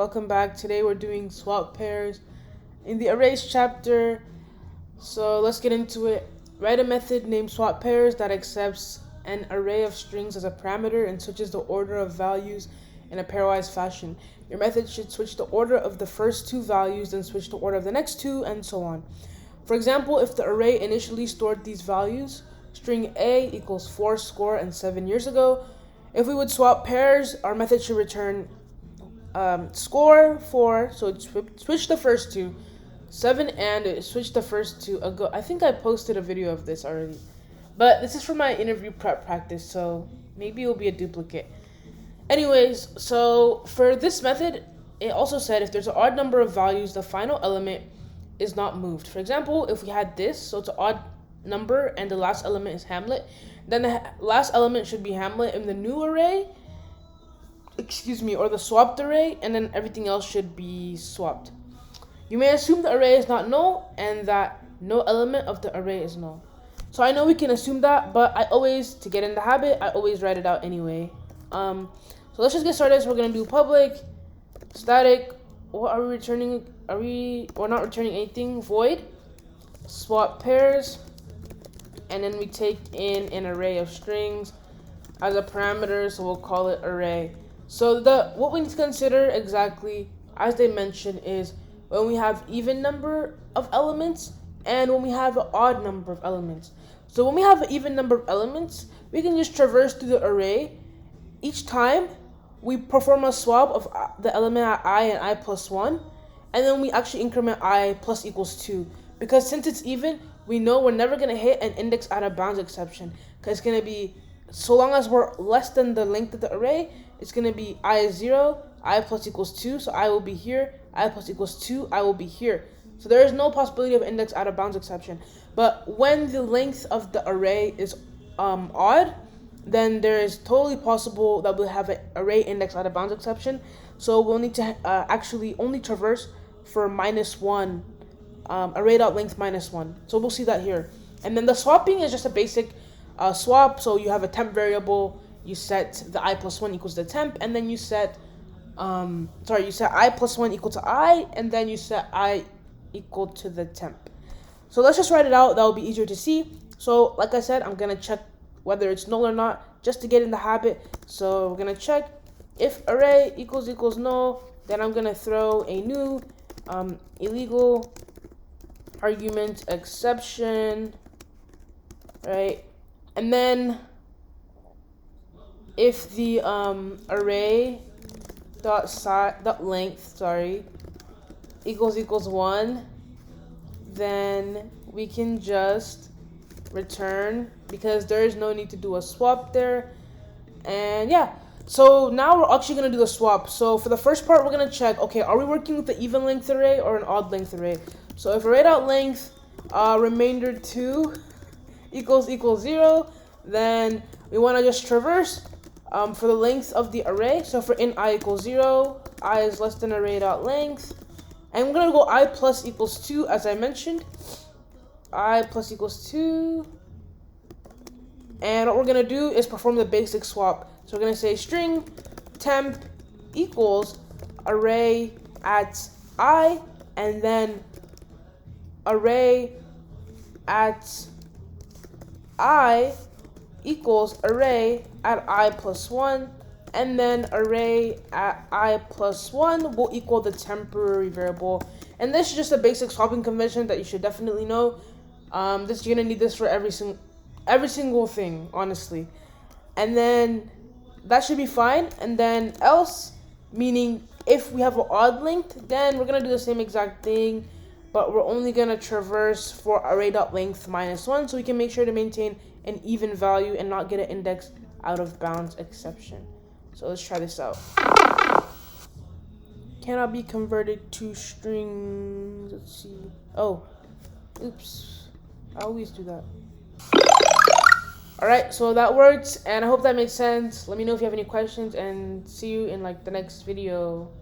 Welcome back. Today we're doing swap pairs in the arrays chapter. So let's get into it. Write a method named swapPairs that accepts an array of strings as a parameter and switches the order of values in a pairwise fashion. Your method should switch the order of the first two values, then switch the order of the next two, and so on. For example, if the array initially stored these values, string A equals 4 score and 7 years ago, if we would swap pairs, our method should return score 4, so it switch the first two, 7 and it switched the first two ago. I think I posted a video of this already, but this is for my interview prep practice, so maybe it will be a duplicate. Anyways, so for this method, it also said if there's an odd number of values, the final element is not moved. For example, if we had this, so it's an odd number and the last element is Hamlet, then the last element should be Hamlet in the new array, or the swapped array, and then everything else should be swapped. You may assume the array is not null and that no element of the array is null. So I know we can assume that, but to get in the habit, I always write it out anyway. So let's just get started. So we're gonna do public static. What are we returning? We're not returning anything. Void swap pairs, and then we take in an array of strings as a parameter, so we'll call it array. So what we need to consider exactly, as they mentioned, is when we have even number of elements and when we have an odd number of elements. So when we have an even number of elements, we can just traverse through the array. Each time we perform a swap of the element at I and I plus 1, and then we actually increment I plus equals 2. Because since it's even, we know we're never going to hit an index out of bounds exception, because it's going to be, so long as we're less than the length of the array, it's going to be I is 0, I plus equals 2, so I will be here, I plus equals 2, I will be here. So there is no possibility of index out of bounds exception. But when the length of the array is odd, then there is totally possible that we'll have an array index out of bounds exception. So we'll need to actually only traverse for -1, array.length -1. So we'll see that here. And then the swapping is just a basic swap. So you have a temp variable, you set the I plus 1 equals the temp, and then you set you set I plus 1 equal to I, and then you set I equal to the temp. So let's just write it out. That will be easier to see. So like I said, I'm gonna check whether it's null or not just to get in the habit. So we're gonna check if array equals null, then I'm gonna throw a new illegal argument exception, right? And then if the array dot length equals 1, then we can just return, because there is no need to do a swap there. And yeah, so now we're actually going to do the swap. So for the first part, we're going to check, okay, are we working with the even length array or an odd length array? So if array.length remainder 2 equals 0, then we want to just traverse for the length of the array. So for in I equals 0, I is less than array.length, and we're going to go I plus equals 2, as I mentioned. I plus equals 2, and what we're going to do is perform the basic swap. So we're going to say string temp equals array at I, and then array at I equals array at I plus 1, and then array at I plus 1 will equal the temporary variable. And this is just a basic swapping convention that you should definitely know. You're gonna need this for every single thing, honestly. And then that should be fine. And then else, meaning if we have an odd length, then we're gonna do the same exact thing, but we're only gonna traverse for array.length -1, so we can make sure to maintain an even value and not get an index out of bounds exception. So let's try this out. Cannot be converted to strings. Let's see. Oh, oops. I always do that. Alright, so that works, and I hope that made sense. Let me know if you have any questions, and see you in the next video.